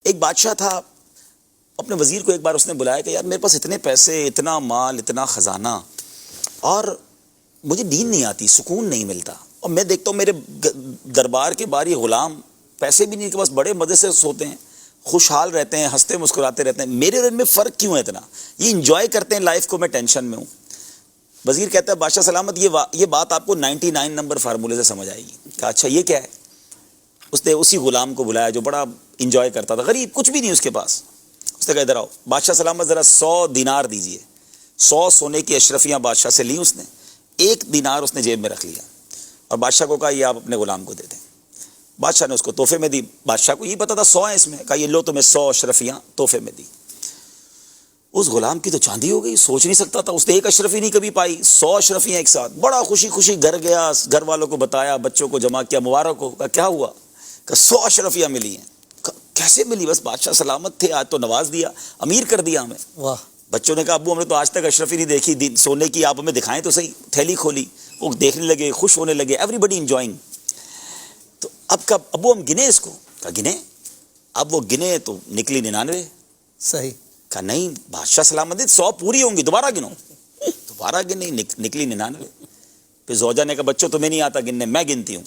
ایک بادشاہ تھا، اپنے وزیر کو ایک بار اس نے بلایا کہ یار میرے پاس اتنے پیسے، اتنا مال، اتنا خزانہ، اور مجھے نیند نہیں آتی، سکون نہیں ملتا، اور میں دیکھتا ہوں میرے دربار کے باہر یہ غلام پیسے بھی نہیں، ان کے پاس بڑے مزے سے سوتے ہیں، خوشحال رہتے ہیں، ہنستے مسکراتے رہتے ہیں، میرے اور ان میں فرق کیوں ہے اتنا؟ یہ انجوائے کرتے ہیں لائف کو، میں ٹینشن میں ہوں۔ وزیر کہتا ہے بادشاہ سلامت یہ بات آپ کو 99 نمبر فارمولے سے سمجھ آئے گی۔ کہا اچھا یہ کیا ہے؟ اس نے اسی غلام کو بلایا جو بڑا انجوائے کرتا تھا، غریب، کچھ بھی نہیں اس کے پاس۔ اس نے کہا ادھر آؤ بادشاہ سلامت، ذرا 100 دینار دیجئے۔ 100 سونے کی اشرفیاں بادشاہ سے لی اس نے، 1 دینار اس نے جیب میں رکھ لیا، اور بادشاہ کو کہا یہ آپ اپنے غلام کو دے دیں۔ بادشاہ نے اس کو تحفے میں دی، بادشاہ کو یہ پتا تھا 100 ہیں اس میں، کہا یہ لو تمہیں 100 اشرفیاں تحفے میں دی۔ اس غلام کی تو چاندی ہو گئی، سوچ نہیں سکتا تھا، اس نے 1 اشرفی نہیں کبھی پائی، 100 اشرفیاں ایک ساتھ، بڑا خوشی خوشی گھر گیا، گھر والوں کو بتایا، بچوں کو جمع کیا، مبارک ہو۔ کہا کیا ہوا؟ کہ 100 اشرفیاں ملی ہیں۔ کیسے ملی؟ بس بادشاہ سلامت تھے، آج تو نواز دیا، امیر کر دیا ہمیں۔ واہ! بچوں نے کہا ابو ہم نے تو آج تک اشرفی نہیں دیکھی سونے کی، آپ ہمیں دکھائیں تو صحیح۔ تھیلی کھولی، وہ دیکھنے لگے، خوش ہونے لگے، ایوری بڈی انجوائنگ۔ تو اب کب ابو ہم گنے اس کو؟ کہا گنے؟ اب وہ گنے تو نکلی 99۔ صحیح۔ کہا نہیں بادشاہ سلامت 100 پوری ہوں گی، دوبارہ گنو۔ دوبارہ گنے، نکلی 99۔ پھر زوجہ نے کہا بچوں تمہیں نہیں آتا گننے، میں گنتی ہوں۔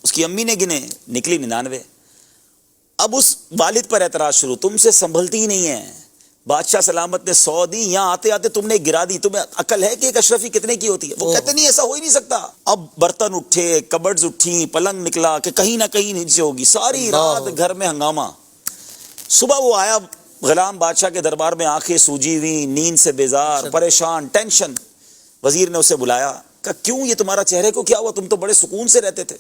اس کی امی نے گنے، نکلی 99۔ اب اس والد پر اعتراض شروع، تم سے سنبھلتی ہی نہیں ہے، بادشاہ سلامت نے 100 دی، یہاں آتے آتے تم نے گرا دی، تمہیں عقل ہے کہ ایک اشرفی کتنے کی ہوتی ہے؟ وہ کہتے نہیں ایسا ہو ہی نہیں سکتا۔ اب برتن اٹھے، کبڈز اٹھی، پلنگ نکلا کہ کہیں نہ کہیں نیچے ہوگی، ساری رات گھر میں ہنگامہ۔ صبح وہ آیا غلام بادشاہ کے دربار میں، آنکھیں سوجی ہوئی، نیند سے بیزار، پریشان، ٹینشن۔ وزیر نے اسے بلایا، کہا کیوں یہ تمہارا چہرے کو کیا ہوا؟ تم تو بڑے سکون سے رہتے تھے۔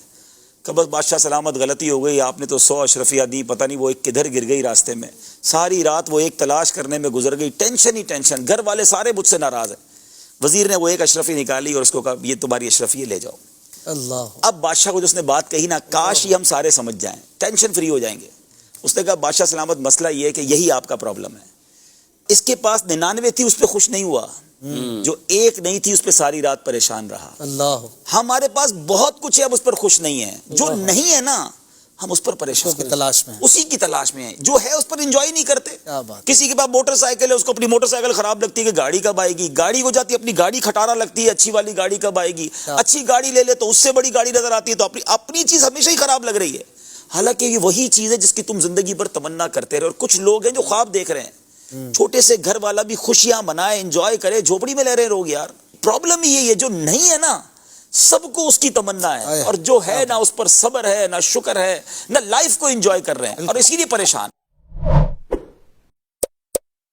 کہ بس بادشاہ سلامت غلطی ہو گئی، آپ نے تو 100 اشرفیاں دی، پتہ نہیں وہ ایک کدھر گر گئی راستے میں، ساری رات وہ ایک تلاش کرنے میں گزر گئی، ٹینشن ہی ٹینشن، گھر والے سارے مجھ سے ناراض ہیں۔ وزیر نے وہ 1 اشرفی نکالی اور اس کو کہا یہ تمہاری اشرفی ہے، لے جاؤ۔ اللہ! اب بادشاہ کو جو اس نے بات کہی نا، کاش یہ ہم سارے سمجھ جائیں، ٹینشن فری ہو جائیں گے۔ اس نے کہا بادشاہ سلامت مسئلہ یہ ہے کہ یہی آپ کا پرابلم ہے، اس کے پاس 99 تھی، اس پہ خوش نہیں ہوا، جو 1 نہیں تھی اس پہ ساری رات پریشان رہا۔ اللہ! ہمارے پاس بہت کچھ ہے، اب اس پر خوش نہیں ہے، جو نہیں ہے نا ہم اس پر پریشان، اس کی تلاش میں، اسی کی تلاش میں ہیں، جو ہے اس پر انجوائے نہیں کرتے۔ کیا بات! کسی کے پاس موٹر سائیکل ہے، اس کو اپنی موٹر سائیکل خراب لگتی ہے کہ گاڑی کب آئے گی، گاڑی ہو جاتی ہے اپنی گاڑی کھٹارا لگتی ہے، اچھی والی گاڑی کب آئے گی، اچھی گاڑی لے لے تو اس سے بڑی گاڑی نظر آتی ہے، تو اپنی چیز ہمیشہ ہی خراب لگ رہی ہے، حالانکہ یہ وہی چیز ہے جس کی تم زندگی پر تمنا کرتے رہے۔ اور کچھ لوگ ہیں جو خواب دیکھ رہے ہیں چھوٹے سے گھر والا بھی خوشیاں منائے، انجوائے کرے، جھوپڑی میں رہ رہے لوگ۔ یار پرابلم یہ ہے جو نہیں ہے نا سب کو اس کی تمنا ہے، اور جو ہے نہ اس پر صبر ہے، نہ شکر ہے، نہ لائف کو انجوائے کر رہے ہیں، اور اسی لیے پریشان۔